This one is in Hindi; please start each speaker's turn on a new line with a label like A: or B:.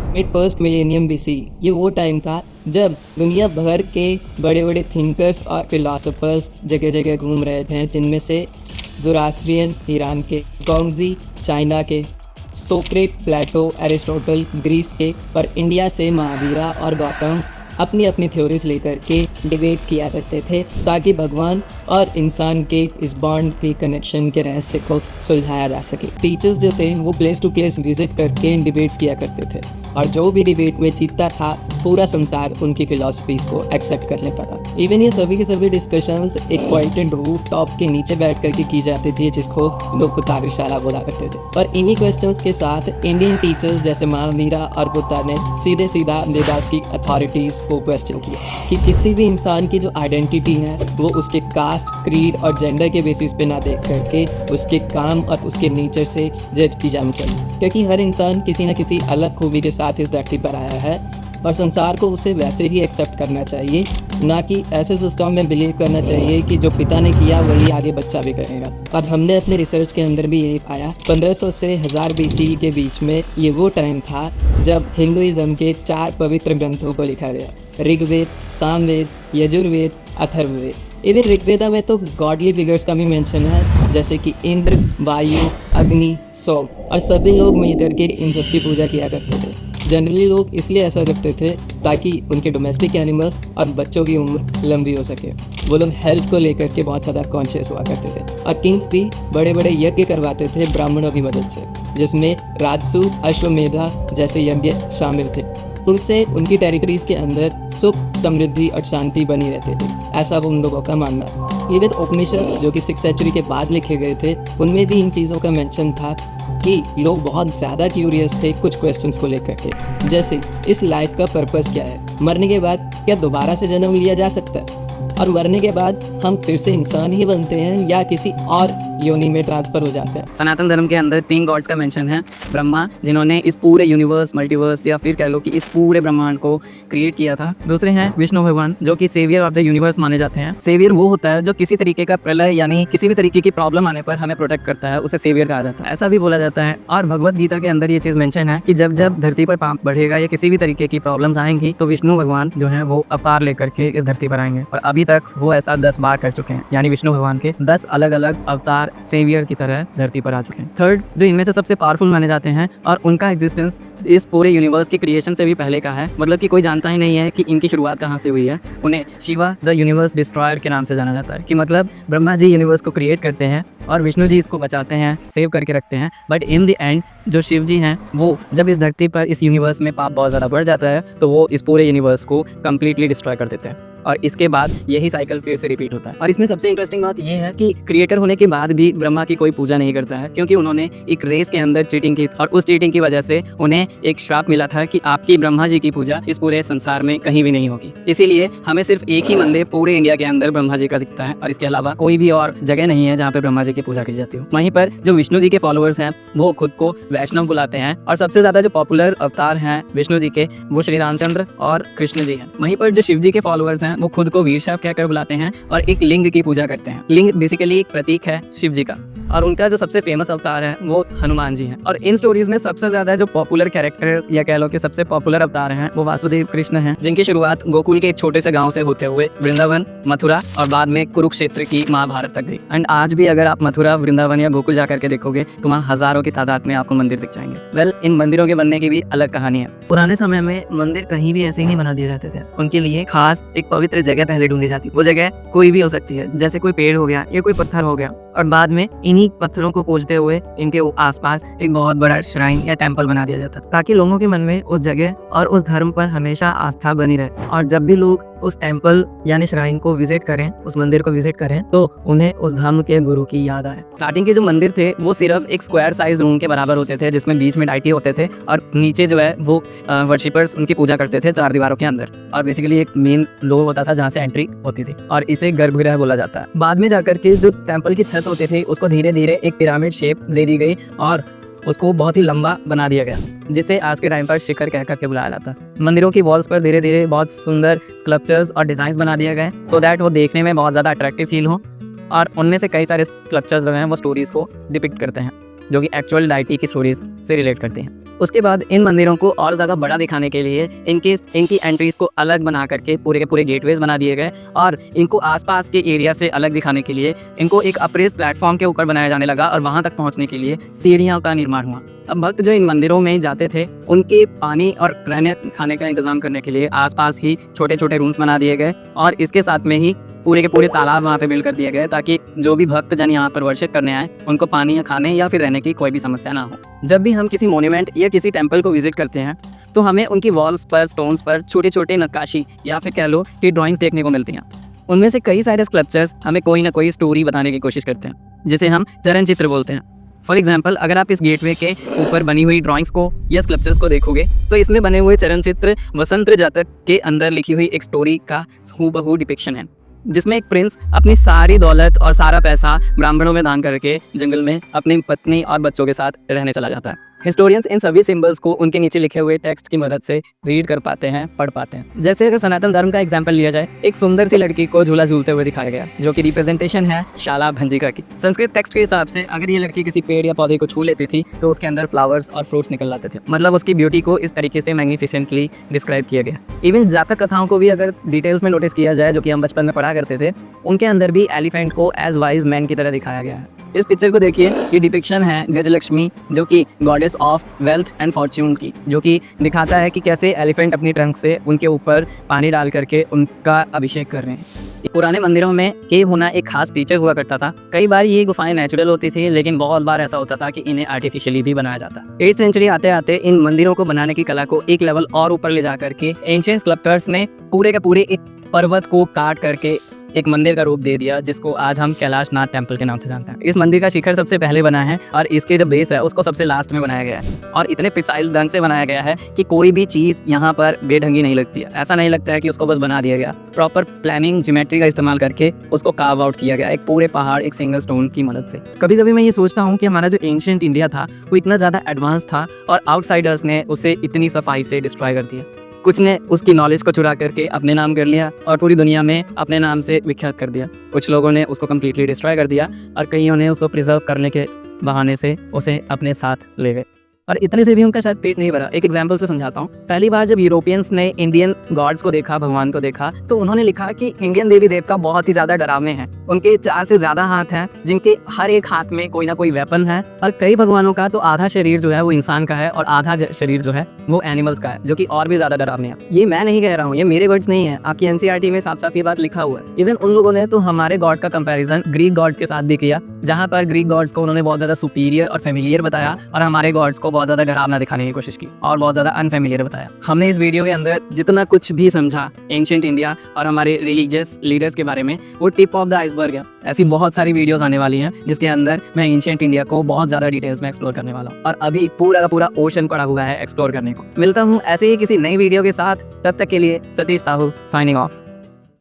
A: Mid first millennium BC. ये वो टाइम था जब दुनिया भर के बड़े बड़े थिंकर्स और फिलोसफर्स जगह जगह घूम रहे थे, जिनमें से ज़ोरास्ट्रियन ईरान के, गोंगजी चाइना के, सोक्रेट प्लेटो एरिस्टोटल ग्रीस के, और इंडिया से महावीरा और गौतम अपनी अपनी थ्योरीज लेकर के डिबेट्स किया करते थे, ताकि भगवान और इंसान के इस बॉन्ड के कनेक्शन के रहस्य को सुलझाया जा सके। टीचर्स जो थे वो प्लेस टू प्लेस विजिट करके डिबेट्स किया करते थे, और जो भी डिबेट में जीतता था पूरा संसार उनकी फिलॉसफीज को एक्सेप्ट कर लेता था। इवन ये सभी के सभी डिस्कशंस एक क्वाइटेड रूफ टॉप के नीचे बैठ करके की जाती थी, जिसको लोग कार्यशाला बोला करते थे। और इन्हीं क्वेश्चंस के साथ इंडियन टीचर्स जैसे महावीरा और बुद्धा ने सीधे सीधा देवदास की अथॉरिटीज को क्वेश्चन किया कि किसी भी इंसान की जो आइडेंटिटी है वो उसके कास्ट, क्रीड और जेंडर के बेसिस पे ना देख करके उसके काम और उसके नेचर से जज की जानी चाहिए, क्योंकि हर इंसान किसी न किसी अलग खूबी के साथ इस धरती पर आया है और संसार को उसे वैसे ही एक्सेप्ट करना चाहिए, ना कि ऐसे सिस्टम में बिलीव करना चाहिए कि जो पिता ने किया वही आगे बच्चा भी करेगा। और हमने अपने रिसर्च के अंदर भी यही पाया, 1500 से 1000 BC के बीच में ये वो टाइम था जब हिंदुइज्म के 4 पवित्र ग्रंथों को लिखा गया, ऋग्वेद, सामवेद, यजुर्वेद, अथर्ववेद। इवन ऋग्वेदा में तो गॉडली फिगर्स का भी मेंशन है, जैसे कि इंद्र, वायु, अग्नि, सोम, और सभी लोग मिल करके इन सब की पूजा किया करते थे। जनरली लोग इसलिए ऐसा करते थे ताकि उनके डोमेस्टिक एनिमल्स और बच्चों की उम्र लंबी हो सके। वो लोग हेल्थ को लेकर के बहुत ज़्यादा कॉन्शियस हुआ करते थे, और किंग्स भी बड़े बड़े यज्ञ करवाते थे ब्राह्मणों की मदद से, जिसमें राजसू, अश्वमेधा जैसे यज्ञ शामिल थे। उनसे उनकी टेरिटरीज के अंदर सुख, समृद्धि और शांति बनी रहती थी, ऐसा वो उन लोगों का मानना है। इवन उपनिषद जो कि 6th सेंचुरी के बाद लिखे गए थे, उनमें भी इन चीज़ों का मेंशन था कि लोग बहुत ज़्यादा क्यूरियस थे कुछ क्वेश्चंस को लेकर के, जैसे इस लाइफ का पर्पस क्या है, मरने के बाद क्या दोबारा से जन्म लिया जा सकता है, और मरने के बाद हम फिर से इंसान ही बनते हैं या किसी और योनि में ट्रांसफर हो जाते हैं।
B: सनातन धर्म के अंदर 3 गॉड्स का मेंशन है। ब्रह्मा, जिन्होंने इस पूरे यूनिवर्स, मल्टीवर्स या फिर कह लो कि इस पूरे ब्रह्मांड को क्रिएट किया था। दूसरे हैं विष्णु भगवान, जो कि सेवियर ऑफ द यूनिवर्स माने जाते हैं। सेवियर वो होता है जो किसी तरीके का प्रलय यानी किसी भी तरीके की प्रॉब्लम आने पर हमें प्रोटेक्ट करता है, उसे सेवियर कहा जाता है, ऐसा भी बोला जाता है। और भगवत गीता के अंदर ये चीज मेंशन है कि जब जब धरती पर पाप बढ़ेगा या किसी भी तरीके की प्रॉब्लम्स आएंगी तो विष्णु भगवान जो है वो अवतार लेकर के इस धरती पर आएंगे, और अभी तक वो ऐसा 10 बार कर चुके हैं। यानी विष्णु भगवान के 10 अलग अलग अवतार सेवियर की तरह धरती पर आ चुके हैं। थर्ड, जो इनमें से सबसे पावरफुल माने जाते हैं और उनका एग्जिस्टेंस इस पूरे यूनिवर्स की क्रिएशन से भी पहले का है, मतलब कि कोई जानता ही नहीं है कि इनकी शुरुआत कहाँ से हुई है। उन्हें शिवा द यूनिवर्स डिस्ट्रॉयर के नाम से जाना जाता है, कि मतलब ब्रह्मा जी यूनिवर्स को क्रिएट करते हैं और विष्णु जी इसको बचाते हैं, सेव करके रखते हैं, बट इन द एंड जो शिव जी हैं वो जब इस धरती पर इस यूनिवर्स में पाप बहुत ज़्यादा बढ़ जाता है तो वो इस पूरे यूनिवर्स को कम्प्लीटली डिस्ट्रॉय कर देते हैं, और इसके बाद यही साइकिल फिर से रिपीट होता है। और इसमें सबसे इंटरेस्टिंग बात यह है कि क्रिएटर होने के बाद भी ब्रह्मा की कोई पूजा नहीं करता है, क्योंकि उन्होंने एक रेस के अंदर चीटिंग की, और उस चीटिंग की वजह से उन्हें एक श्राप मिला था कि आपकी ब्रह्मा जी की पूजा इस पूरे संसार में कहीं भी नहीं होगी। इसीलिए हमें सिर्फ एक ही मंदिर पूरे इंडिया के अंदर ब्रह्मा जी का दिखता है, और इसके अलावा कोई भी और जगह नहीं है जहाँ पे ब्रह्मा जी की पूजा की जाती हो। वहीं पर जो विष्णु जी के फॉलोअर्स हैं वो खुद को वैष्णव बुलाते हैं, और सबसे ज्यादा जो पॉपुलर अवतार हैं विष्णु जी के वो श्री रामचंद्र और कृष्ण जी हैं। वहीं पर जो शिव जी के फॉलोअर्स हैं वो खुद को वीर कहकर बुलाते हैं और एक लिंग की पूजा करते हैं। लिंग बेसिकली एक प्रतीक है शिव जी का, और उनका जो सबसे फेमस अवतार है वो हनुमान जी हैं। और इन स्टोरीज में सबसे ज्यादा जो पॉपुलर कैरेक्टर या कह लो कि सबसे पॉपुलर अवतार हैं वो वासुदेव कृष्ण हैं, जिनकी शुरुआत गोकुल के एक छोटे से गांव से होते हुए वृंदावन, मथुरा और बाद में कुरुक्षेत्र की महाभारत तक गई। एंड आज भी अगर आप मथुरा, वृंदावन या गोकुल जाकर के देखोगे तो वहाँ हजारों की तादाद में आपको मंदिर दिख जाएंगे। वेल, इन मंदिरों के बनने की भी अलग कहानी है। पुराने समय में मंदिर कहीं भी ऐसे ही नहीं बना दिए जाते थे, उनके लिए खास एक पवित्र जगह पहले ढूंढी जाती। वो जगह कोई भी हो सकती है, जैसे कोई पेड़ हो गया या कोई पत्थर हो गया, और बाद में इन्हीं पत्थरों को पूजते हुए इनके आसपास एक बहुत बड़ा श्राइन या टेंपल बना दिया जाता, ताकि लोगों के मन में उस जगह और उस धर्म पर हमेशा आस्था बनी रहे। और जब भी लोग उस टेंपल यानी श्राइन को विजिट करें, उस मंदिर को विजिट करें, तो उन्हें उस धर्म के गुरु की याद आए। स्टार्टिंग के जो मंदिर थे वो सिर्फ एक स्क्वायर साइज रूम के बराबर होते थे, जिसमें बीच में डाइटी होते थे और नीचे जो है वो वर्शिपर्स उनकी पूजा करते थे 4 दीवारों के अंदर, और बेसिकली एक मेन डोर होता था जहाँ से एंट्री होती थी, और इसे गर्भगृह बोला जाता है। बाद में जाकर के जो टेंपल की छत होती थी उसको धीरे धीरे एक पिरामिड शेप दे दी गई और उसको बहुत ही लंबा बना दिया गया, जिसे आज के टाइम पर शिखर कह करके बुलाया जाता है। मंदिरों की वॉल्स पर धीरे धीरे बहुत सुंदर स्कल्पचर्स और डिजाइन बना दिए गए, सो दैट वो देखने में बहुत ज़्यादा अट्रैक्टिव फील हो, और उनमें से कई सारे स्कल्पचर्स जो हैं वो स्टोरीज को डिपिक्ट करते हैं, जो कि एक्चुअल डाइटी की स्टोरीज से रिलेट करते हैं। उसके बाद इन मंदिरों को और ज़्यादा बड़ा दिखाने के लिए इनकी एंट्रीज को अलग बना करके पूरे के पूरे गेटवेज बना दिए गए और इनको आसपास के एरिया से अलग दिखाने के लिए इनको एक अप्रेस प्लेटफॉर्म के ऊपर बनाया जाने लगा और वहाँ तक पहुँचने के लिए सीढ़ियों का निर्माण हुआ। अब भक्त जो इन मंदिरों में जाते थे उनके पानी और रहने खाने का इंतजाम करने के लिए आसपास ही छोटे छोटे रूम्स बना दिए गए और इसके साथ में ही पूरे के पूरे तालाब वहाँ पे बिल्ड कर दिए गए ताकि जो भी भक्त जन यहाँ पर वर्शिप करने आए उनको पानी या खाने या फिर रहने की कोई भी समस्या ना हो। जब भी हम किसी मोन्यूमेंट या किसी टेम्पल को विजिट करते हैं तो हमें उनकी वॉल्स पर स्टोन्स पर छोटे छोटे नक्काशी या फिर कह लो कि ड्राइंग्स देखने को मिलती हैं। उनमें से कई सारे स्कल्पचर्स हमें कोई ना कोई स्टोरी बताने की कोशिश करते हैं जिसे हम चरण चित्र बोलते हैं। फॉर एग्जाम्पल, अगर आप इस गेटवे के ऊपर बनी हुई ड्राइंग्स को या स्कल्पचर्स को देखोगे तो इसमें बने हुए चरण चित्र वसंत जातक के अंदर लिखी हुई एक स्टोरी का हूबहू डिपिक्शन है, जिसमें एक प्रिंस अपनी सारी दौलत और सारा पैसा ब्राह्मणों में दान करके जंगल में अपनी पत्नी और बच्चों के साथ रहने चला जाता है। हिस्टोरियंस इन सभी सिंबल्स को उनके नीचे लिखे हुए टेक्स्ट की मदद से रीड कर पाते हैं, पढ़ पाते हैं। जैसे अगर सनातन धर्म का एग्जाम्पल लिया जाए, एक सुंदर सी लड़की को झूला झूलते हुए दिखाया गया जो कि रिप्रेजेंटेशन है शाला भंजिका की। संस्कृत टेक्स्ट के हिसाब से अगर ये लड़की किसी पेड़ या पौधे को छू लेती थी तो उसके अंदर फ्लावर्स और फ्रूट्स निकल आते थे। मतलब उसकी ब्यूटी को इस तरीके से मैग्निफिसेंटली डिस्क्राइब किया गया। इवन जातक कथाओं को भी अगर डिटेल्स में नोटिस किया जाए, जो कि हम बचपन में पढ़ा करते थे, उनके अंदर भी एलिफेंट को एज वाइज मैन की तरह दिखाया गया है। इस पिक्चर को देखिए, ये डिपिक्शन है गजलक्ष्मी जो कि goddess of wealth and Fortune की, जो कि दिखाता है कि कैसे एलिफेंट अपनी ट्रंक से उनके ऊपर पानी डाल करके उनका अभिषेक कर रहे हैं। पुराने मंदिरों में केव होना एक खास फीचर हुआ करता था। कई बार ये गुफाएं नेचुरल होती थी, लेकिन बहुत बार ऐसा होता था कि इन्हें आर्टिफिशियली भी बनाया जाता। 8th सेंचुरी आते आते इन मंदिरों को बनाने की कला को एक लेवल और ऊपर ले जा करके एंशिएंट स्कल्पटर्स ने पूरे के पूरे एक पर्वत को काट करके एक मंदिर का रूप दे दिया, जिसको आज हम कैलाश नाथ टेम्पल के नाम से जानते हैं। इस मंदिर का शिखर सबसे पहले बना है और इसके जो बेस है उसको सबसे लास्ट में बनाया गया है और इतने प्रिसाइज ढंग से बनाया गया है कि कोई भी चीज़ यहाँ पर बेढंगी नहीं लगती है। ऐसा नहीं लगता है कि उसको बस बना दिया गया। प्रॉपर प्लानिंग, ज्योमेट्री का इस्तेमाल करके उसको कार्व आउट किया गया, एक पूरे पहाड़ एक सिंगल स्टोन की मदद से। कभी कभी मैं ये सोचता हूँ कि हमारा जो एंशिएंट इंडिया था वो इतना ज़्यादा एडवांस था और आउटसाइडर्स ने उसे इतनी सफाई से डिस्ट्रॉय कर दिया। कुछ ने उसकी नॉलेज को चुरा करके अपने नाम कर लिया और पूरी दुनिया में अपने नाम से विख्यात कर दिया। कुछ लोगों ने उसको कम्प्लीटली डिस्ट्रॉय कर दिया और कईयों ने उसको प्रिजर्व करने के बहाने से उसे अपने साथ ले गए और इतने से भी उनका शायद पेट नहीं भरा। एक एग्जाम्पल से समझाता हूँ। पहली बार जब यूरोपियंस ने इंडियन गॉड्स को देखा, भगवान को देखा, तो उन्होंने लिखा कि इंडियन देवी देवता बहुत ही ज्यादा डरावने हैं। उनके 4 से ज्यादा हाथ हैं, जिनके हर एक हाथ में कोई ना कोई वेपन है और कई भगवानों का तो आधा शरीर जो है वो इंसान का है और आधा शरीर जो है वो एनिमल्स का है, जो कि और भी ज्यादा डरावने हैं। ये मैं नहीं कह रहा हूँ, ये मेरे वर्ड्स नहीं है, आपकी एनसीईआरटी में साफ साफ ये बात लिखा हुआ है। इवन उन लोगों ने तो हमारे गॉड्स का कंपैरिजन ग्रीक गॉड्स के साथ भी किया, जहाँ पर ग्रीक गॉड्स को उन्होंने बहुत ज्यादा सुपीरियर और फेमिलियर बताया और हमारे गॉड्स को बहुत ज्यादा डरावना दिखाने की कोशिश की और बहुत ज्यादा अनफेमिलियर बताया। हमने इस वीडियो के अंदर जितना कुछ भी समझा एंशिएंट इंडिया और हमारे रिलीजियस लीडर्स के बारे में, वो टिप ऑफ द आइसबर्ग है। ऐसी बहुत सारी वीडियोस आने वाली हैं जिसके अंदर मैं एंशिएंट इंडिया को बहुत ज्यादा डिटेल्स में एक्सप्लोर करने वाला हूँ और अभी पूरा का पूरा ओशन पड़ा हुआ है एक्सप्लोर करने को। मिलता हूँ ऐसे ही किसी नई वीडियो के साथ, तब तक के लिए सतीश साहू साइनिंग ऑफ।